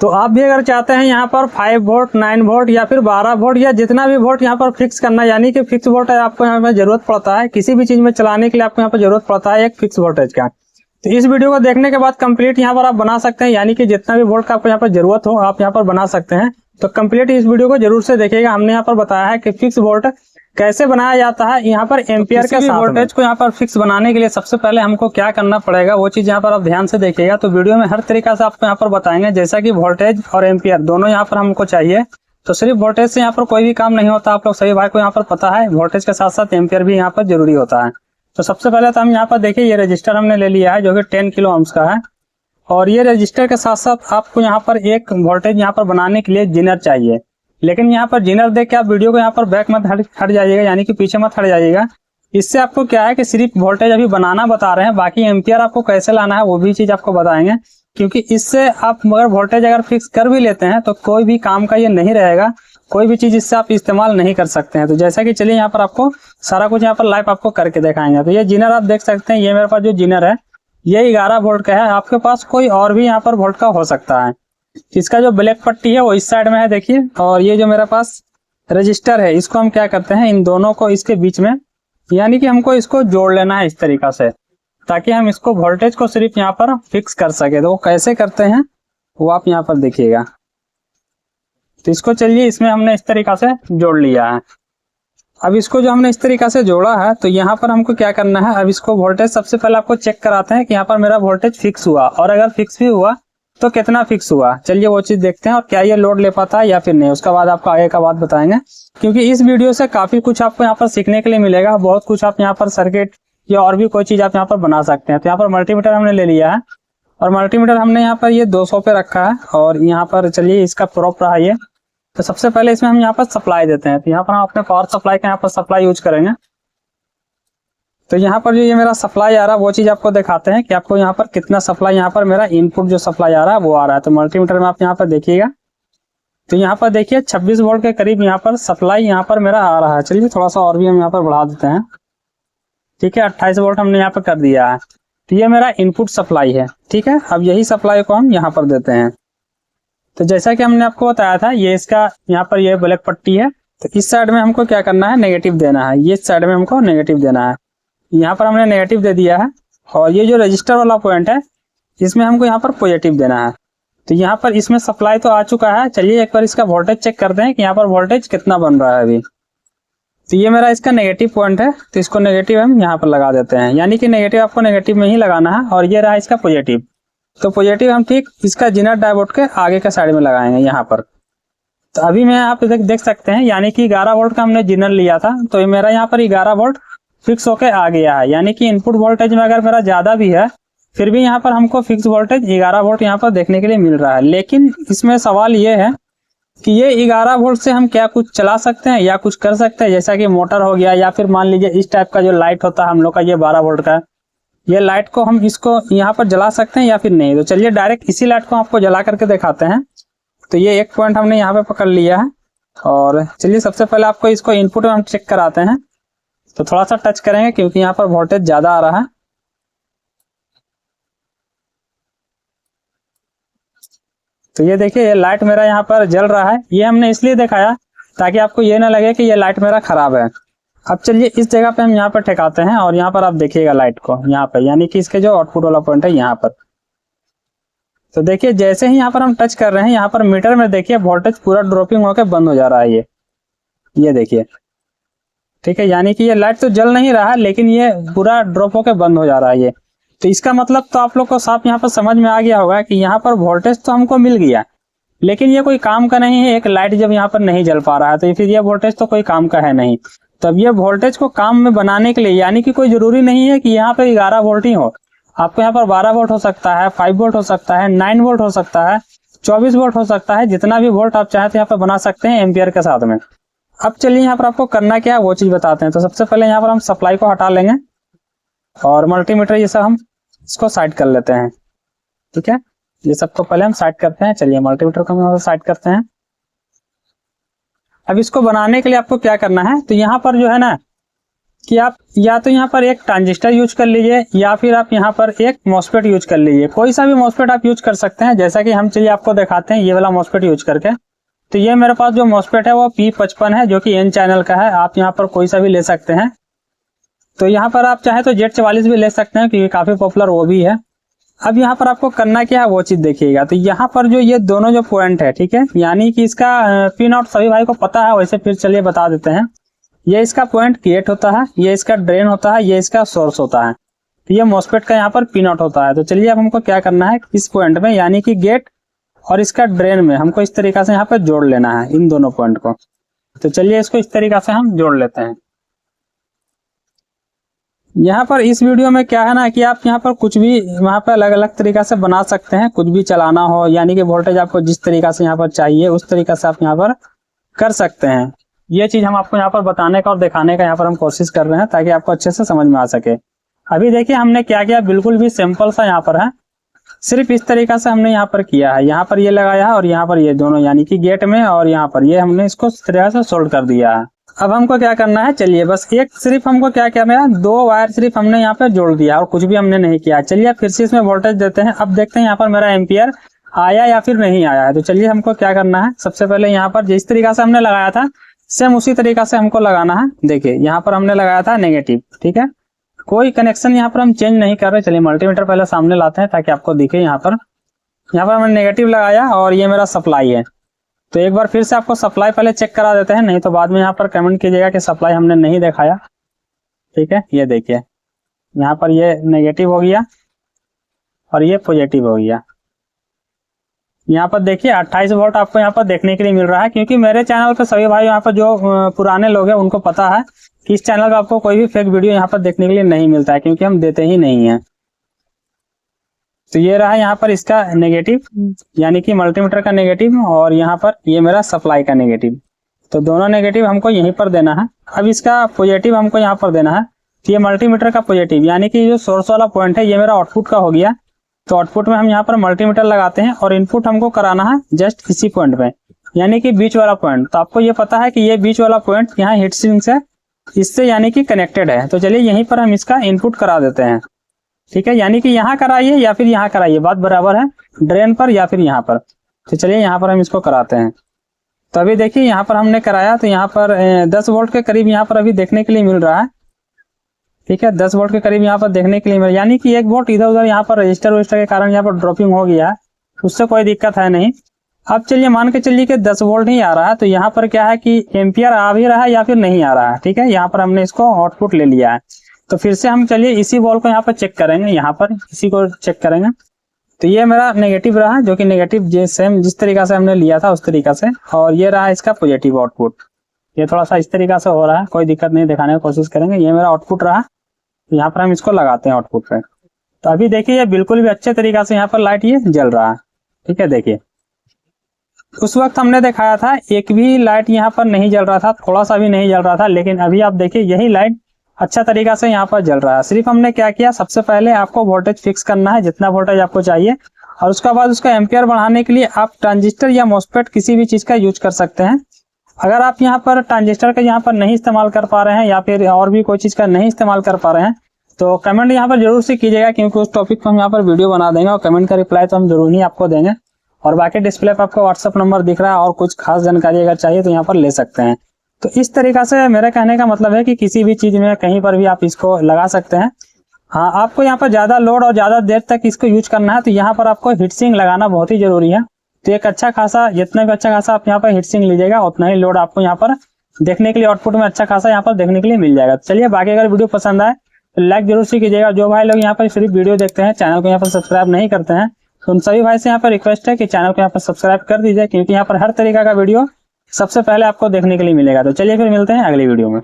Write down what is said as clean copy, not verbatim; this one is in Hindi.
तो आप भी अगर चाहते हैं यहाँ पर 5 वोल्ट 9 वोल्ट या फिर 12 वोल्ट या जितना भी वोल्ट यहाँ पर फिक्स करना, यानी कि फिक्स वोल्टेज आपको यहाँ पर जरूरत पड़ता है किसी भी चीज में चलाने के लिए, आपको यहाँ पर जरूरत पड़ता है एक फिक्स वोल्टेज का। तो इस वीडियो को देखने के बाद कंप्लीट यहाँ पर आप बना सकते हैं, यानी कि जितना भी वोल्ट का आपको यहाँ पर जरूरत हो आप यहाँ पर बना सकते हैं। तो कंप्लीट इस वीडियो को जरूर से देखिएगा। हमने यहाँ पर बताया है कि फिक्स वोल्ट कैसे बनाया जाता है यहाँ पर एम्पियर के साथ। वोल्टेज को यहाँ पर फिक्स बनाने के लिए सबसे पहले हमको क्या करना पड़ेगा वो चीज यहाँ पर आप ध्यान से देखिएगा। तो वीडियो में हर तरीका से आपको यहाँ पर बताएंगे, जैसा कि वोल्टेज और एम्पियर दोनों यहाँ पर हमको चाहिए। तो सिर्फ वोल्टेज से यहाँ पर कोई भी काम नहीं होता, आप लोग सभी भाई को यहाँ पर पता है। वोल्टेज के साथ साथ एम्पियर भी यहाँ पर जरूरी होता है। तो सबसे पहले तो हम यहाँ पर देखिए ये रजिस्टर हमने ले लिया है जो कि 10 किलो ओम्स का है, और ये रजिस्टर के साथ साथ आपको यहाँ पर एक वोल्टेज यहाँ पर बनाने के लिए जीनर चाहिए। लेकिन यहाँ पर जीनर देख के आप वीडियो को यहाँ पर बैक मत हट जाइएगा, यानी कि पीछे मत हट जाइएगा। इससे आपको क्या है कि सिर्फ वोल्टेज अभी बनाना बता रहे हैं, बाकी एम्पियर आपको कैसे लाना है वो भी चीज आपको बताएंगे। क्योंकि इससे आप अगर वोल्टेज अगर फिक्स कर भी लेते हैं तो कोई भी काम का ये नहीं रहेगा, कोई भी चीज इससे आप इस्तेमाल नहीं कर सकते हैं। तो जैसा कि चलिए यहाँ पर आपको सारा कुछ यहाँ पर लाइव आपको करके दिखाएंगे। तो ये जीनर आप देख सकते हैं, ये मेरे पास जो जीनर है ये 11 वोल्ट का है। आपके पास कोई और भी यहाँ पर वोल्ट का हो सकता है। इसका जो ब्लैक पट्टी है वो इस साइड में है देखिए, और ये जो मेरे पास रजिस्टर है इसको हम क्या करते हैं इन दोनों को इसके बीच में, यानी कि हमको इसको जोड़ लेना है इस तरीका से, ताकि हम इसको वोल्टेज को सिर्फ यहाँ पर फिक्स कर सके। तो वो कैसे करते हैं वो आप यहाँ पर देखिएगा। तो इसको चलिए इसमें हमने इस तरीका से जोड़ लिया है। अब इसको जो हमने इस तरीका से जोड़ा है तो यहाँ पर हमको क्या करना है, अब इसको वोल्टेज सबसे पहले आपको चेक कराते हैं कि यहाँ पर मेरा वोल्टेज फिक्स हुआ, और अगर फिक्स भी हुआ तो कितना फिक्स हुआ। चलिए वो चीज देखते हैं, और क्या ये लोड ले पाता है या फिर नहीं, उसका बाद आपको आगे का बात बताएंगे। क्योंकि इस वीडियो से काफी कुछ आपको यहाँ पर सीखने के लिए मिलेगा, बहुत कुछ आप यहाँ पर सर्किट या और भी कोई चीज आप यहाँ पर बना सकते हैं। तो यहाँ पर मल्टीमीटर हमने ले लिया है, और मल्टीमीटर हमने यहाँ पर ये 200 पे रखा है, और यहाँ पर चलिए इसका प्रोप रहा ये। तो सबसे पहले इसमें हम यहाँ पर सप्लाई देते हैं। तो यहाँ पर हम अपने पावर सप्लाई का यहाँ पर सप्लाई यूज करेंगे। तो यहाँ पर जो ये मेरा सप्लाई आ रहा है वो चीज आपको दिखाते हैं कि आपको यहाँ पर कितना सप्लाई, यहाँ पर मेरा इनपुट जो सप्लाई आ रहा है वो आ रहा है। तो मल्टीमीटर में आप यहाँ पर देखिएगा, तो यहाँ पर देखिए 26 वोल्ट के करीब यहाँ पर सप्लाई यहाँ पर मेरा आ रहा है। चलिए थोड़ा सा और भी हम यहाँ पर बढ़ा देते हैं, ठीक है। 28 वोल्ट हमने यहाँ पर कर दिया है। तो ये मेरा इनपुट सप्लाई है, ठीक है। अब यही सप्लाई को हम यहाँ पर देते हैं। तो जैसा कि हमने आपको बताया था ये इसका यहाँ पर ये ब्लैक पट्टी है, तो इस साइड में हमको क्या करना है नेगेटिव देना है, ये साइड में हमको नेगेटिव देना है। यहाँ पर हमने नेगेटिव दे दिया है, और ये जो रजिस्टर वाला पॉइंट है इसमें हमको यहाँ पर पॉजिटिव देना है। तो यहाँ पर इसमें सप्लाई तो आ चुका है। चलिए एक बार इसका वोल्टेज चेक करते हैं कि यहाँ पर वोल्टेज कितना बन रहा है अभी। तो ये मेरा इसका नेगेटिव पॉइंट है, तो इसको नेगेटिव हम यहाँ पर लगा देते हैं, यानी कि नेगेटिव आपको नेगेटिव में ही लगाना है। और ये रहा इसका पॉजिटिव, तो पॉजिटिव हम ठीक इसका जीनर डायोड के आगे के साइड में लगाएंगे यहाँ पर। तो अभी मैं आप देख सकते हैं, यानी कि 11 वोल्ट का हमने जीनर लिया था, तो ये मेरा यहाँ पर 11 वोल्ट फिक्स होके आ गया है। यानी कि इनपुट वोल्टेज में अगर मेरा ज्यादा भी है फिर भी यहाँ पर हमको फिक्स वोल्टेज 11 वोल्ट यहाँ पर देखने के लिए मिल रहा है। लेकिन इसमें सवाल ये है कि ये 11 वोल्ट से हम क्या कुछ चला सकते हैं या कुछ कर सकते हैं, जैसा कि मोटर हो गया, या फिर मान लीजिए इस टाइप का जो लाइट होता है हम लोग का, ये 12 वोल्ट का, ये लाइट को हम इसको यहाँ पर जला सकते हैं या फिर नहीं। तो चलिए डायरेक्ट इसी लाइट को आपको जला करके दिखाते हैं। तो ये एक पॉइंट हमने यहाँ पे पकड़ लिया है, और चलिए सबसे पहले आपको इसको इनपुट में हम चेक कराते हैं। तो थोड़ा सा टच करेंगे क्योंकि यहाँ पर वोल्टेज ज्यादा आ रहा है। तो ये देखिए ये लाइट मेरा यहाँ पर जल रहा है। ये हमने इसलिए दिखाया ताकि आपको ये ना लगे कि ये लाइट मेरा खराब है। अब चलिए इस जगह पे हम यहाँ पर ठेकाते हैं, और यहाँ पर आप देखिएगा लाइट को यहाँ पर, यानी कि इसके जो आउटपुट वाला पॉइंट है यहाँ पर। तो देखिए जैसे ही यहाँ पर हम टच कर रहे हैं यहाँ पर मीटर में देखिए वोल्टेज पूरा ड्रॉपिंग होकर बंद हो जा रहा है। ये देखिए, ठीक है। यानी कि ये लाइट तो जल नहीं रहा है लेकिन ये पूरा ड्रॉप होकर बंद हो जा रहा है ये। तो इसका मतलब तो आप लोग को साफ यहाँ पर समझ में आ गया होगा कि यहाँ पर वोल्टेज तो हमको मिल गया, लेकिन ये कोई काम का नहीं है। एक लाइट जब यहाँ पर नहीं जल पा रहा है तो फिर ये वोल्टेज तो कोई काम का है नहीं। तब ये वोल्टेज को काम में बनाने के लिए, यानी कि कोई जरूरी नहीं है कि यहाँ पे 11 वोल्ट ही हो, आपको यहाँ पर 12 वोल्ट हो सकता है, 5 वोल्ट हो सकता है, 9 वोल्ट हो सकता है, 24 वोल्ट हो सकता है, जितना भी वोल्ट आप चाहते हैं यहाँ पर बना सकते हैं एम्पियर के साथ में। अब चलिए यहाँ पर आपको करना क्या है वो चीज बताते हैं। तो सबसे पहले यहाँ पर हम सप्लाई को हटा लेंगे, और मल्टीमीटर ये सब हम इसको साइड कर लेते हैं, ठीक है। ये सबको पहले हम साइड करते हैं। चलिए मल्टीमीटर को हम साइड करते हैं। अब इसको बनाने के लिए आपको क्या करना है, तो यहाँ पर जो है ना कि आप या तो यहाँ पर एक ट्रांजिस्टर यूज कर लीजिए या फिर आप यहाँ पर एक मॉसफेट यूज कर लीजिए। कोई सा भी मॉसफेट आप यूज कर सकते हैं। जैसा कि हम चलिए आपको दिखाते हैं ये वाला मॉसफेट यूज करके। तो ये मेरे पास जो मॉसफेट है वो P55 है, जो कि N चैनल का है। आप यहाँ पर कोई सा भी ले सकते हैं। तो यहाँ पर आप चाहे तो Z44 भी ले सकते हैं, क्योंकि काफी पॉपुलर वो भी है। अब यहाँ पर आपको करना क्या है वो चीज देखिएगा। तो यहाँ पर जो ये दोनों जो पॉइंट है, ठीक है, यानी कि इसका P0 सभी भाई को पता है, वैसे फिर चलिए बता देते हैं। ये इसका पॉइंट गेट होता है, ये इसका ड्रेन होता है, ये इसका सोर्स होता है। तो ये मॉसफेट का यहाँ पर P0 होता है। तो चलिए अब हमको क्या करना है, इस पॉइंट में यानी कि गेट और इसका ड्रेन में हमको इस तरीका से यहाँ पर जोड़ लेना है इन दोनों पॉइंट को। तो चलिए इसको इस तरीका से हम जोड़ लेते हैं। यहाँ पर इस वीडियो में क्या है ना कि आप यहाँ पर कुछ भी वहाँ पर अलग अलग तरीका से बना सकते हैं। कुछ भी चलाना हो, यानी कि वोल्टेज आपको जिस तरीका से यहाँ पर चाहिए उस तरीका से आप यहाँ पर कर सकते हैं। ये चीज हम आपको यहाँ पर बताने का और दिखाने का यहाँ पर हम कोशिश कर रहे हैं, ताकि आपको अच्छे से समझ में आ सके। अभी देखिए हमने क्या किया, बिल्कुल भी सिंपल सा यहाँ पर है। सिर्फ इस तरीका से हमने यहाँ पर किया है। यहाँ पर ये लगाया है और यहाँ पर ये दोनों, यानी कि गेट में और यहाँ पर ये हमने इसको इस तरह से सोल्ड कर दिया है। अब हमको क्या करना है, चलिए बस एक सिर्फ हमको क्या करना है, 2 वायर सिर्फ हमने यहाँ पर जोड़ दिया और कुछ भी हमने नहीं किया। चलिए फिर से इसमें वोल्टेज देते हैं। अब देखते हैं यहाँ पर मेरा एम्पियर आया या फिर नहीं आया है। तो चलिए हमको क्या करना है, सबसे पहले यहाँ पर जिस तरीका से हमने लगाया था सेम उसी तरीका से हमको लगाना है। देखिए यहाँ पर हमने लगाया था नेगेटिव, ठीक है, कोई कनेक्शन यहाँ पर हम चेंज नहीं कर रहे। चलिए मल्टीमीटर पहले सामने लाते हैं ताकि आपको दिखे। यहाँ पर हमने नेगेटिव लगाया और ये मेरा सप्लाई है। तो एक बार फिर से आपको सप्लाई पहले चेक करा देते हैं, नहीं तो बाद में यहाँ पर कमेंट कीजिएगा कि सप्लाई हमने नहीं दिखाया। ठीक है, ये देखिए यहाँ पर ये नेगेटिव हो गया और ये पॉजिटिव हो गया। यहाँ पर देखिए 28 वोल्ट आपको यहाँ पर देखने के लिए मिल रहा है, क्योंकि मेरे चैनल पे सभी भाई यहाँ पर जो पुराने लोग हैं उनको पता है कि इस चैनल पे आपको कोई भी फेक वीडियो यहाँ पर देखने के लिए नहीं मिलता है, क्योंकि हम देते ही नहीं है। तो ये रहा यहाँ पर इसका नेगेटिव, यानी कि मल्टीमीटर का नेगेटिव, और यहाँ पर ये मेरा सप्लाई का नेगेटिव। तो दोनों नेगेटिव हमको यहीं पर देना है। अब इसका पॉजिटिव हमको यहाँ पर देना है। तो ये मल्टीमीटर का पॉजिटिव, यानी कि जो सोर्स वाला पॉइंट है ये मेरा आउटपुट का हो गया। तो आउटपुट में हम यहाँ पर मल्टीमीटर लगाते हैं और इनपुट हमको कराना है जस्ट इसी पॉइंट पे, यानी कि बीच वाला पॉइंट। तो आपको ये पता है कि ये बीच वाला पॉइंट यहाँ हीट सिंक से इससे यानी कि कनेक्टेड है। तो चलिए यहीं पर हम इसका इनपुट करा देते हैं। ठीक है, यानी कि यहाँ कराइए या फिर यहाँ कराइए, बात बराबर है, ड्रेन पर या फिर यहाँ पर। तो चलिए यहाँ पर हम इसको कराते हैं। तो अभी देखिए यहाँ पर हमने कराया तो यहाँ पर 10 वोल्ट के करीब यहाँ पर अभी देखने के लिए मिल रहा है। ठीक है, 10 वोल्ट के करीब यहाँ पर देखने के लिए मिल, यानी कि 1 वोल्ट इधर उधर यहाँ पर रजिस्टर के कारण यहाँ पर ड्रॉपिंग हो गया है, उससे कोई दिक्कत है नहीं। अब चलिए मान के चलिए कि 10 वोल्ट नहीं आ रहा है, तो यहाँ पर क्या है कि एम्पियर आ भी रहा है या फिर नहीं आ रहा है। ठीक है, यहाँ पर हमने इसको आउटपुट ले लिया है। तो फिर से हम चलिए इसी बॉल को यहाँ पर चेक करेंगे, यहाँ पर इसी को चेक करेंगे। तो ये मेरा नेगेटिव रहा, जो कि नेगेटिव सेम जिस तरीका से हमने लिया था उस तरीका से, और ये रहा इसका पॉजिटिव आउटपुट। ये थोड़ा सा इस तरीका से हो रहा है, कोई दिक्कत नहीं, दिखाने की कोशिश करेंगे। ये मेरा आउटपुट रहा, तो यहाँ पर हम इसको लगाते हैं आउटपुट पे। तो अभी देखिए ये बिल्कुल भी अच्छे तरीका से यहाँ पर लाइट ये जल रहा है। ठीक है, देखिए उस वक्त हमने दिखाया था एक भी लाइट यहाँ पर नहीं जल रहा था, थोड़ा सा भी नहीं जल रहा था, लेकिन अभी आप देखिए यही लाइट अच्छा तरीका से यहाँ पर जल रहा है। सिर्फ हमने क्या किया, सबसे पहले आपको वोल्टेज फिक्स करना है जितना वोल्टेज आपको चाहिए, और उसके बाद उसका एम्पियर बढ़ाने के लिए आप ट्रांजिस्टर या मॉसफेट किसी भी चीज का यूज कर सकते हैं। अगर आप यहाँ पर ट्रांजिस्टर का यहाँ पर नहीं इस्तेमाल कर पा रहे हैं या फिर और भी कोई चीज का नहीं इस्तेमाल कर पा रहे हैं, तो कमेंट यहाँ पर जरूर से कीजिएगा, क्योंकि उस टॉपिक पर हम यहाँ पर वीडियो बना देंगे और कमेंट का रिप्लाई तो हम जरूर ही आपको देंगे। और बाकी डिस्प्ले पर आपको व्हाट्सअप नंबर दिख रहा है, और कुछ खास जानकारी अगर चाहिए तो यहाँ पर ले सकते हैं। तो इस तरीका से मेरे कहने का मतलब है कि किसी भी चीज में कहीं पर भी आप इसको लगा सकते हैं। हाँ, आपको यहाँ पर ज्यादा लोड और ज्यादा देर तक इसको यूज करना है, तो यहाँ पर आपको हीट सिंक लगाना बहुत ही जरूरी है। तो एक अच्छा खासा, जितना भी अच्छा खासा आप यहाँ पर हीट सिंक लीजिएगा उतना ही लोड आपको यहाँ पर देखने के लिए आउटपुट में अच्छा खासा यहाँ पर देखने के लिए मिल जाएगा। चलिए बाकी अगर वीडियो पसंद आए तो लाइक जरूर से कीजिएगा। जो भाई लोग यहाँ पर सिर्फ वीडियो देखते हैं, चैनल को यहाँ पर सब्सक्राइब नहीं करते हैं, तो उन सभी भाई से यहाँ पर रिक्वेस्ट है कि चैनल को यहाँ पर सब्सक्राइब कर दीजिए, क्योंकि यहाँ पर हर तरीका का वीडियो सबसे पहले आपको देखने के लिए मिलेगा। तो चलिए फिर मिलते हैं अगली वीडियो में।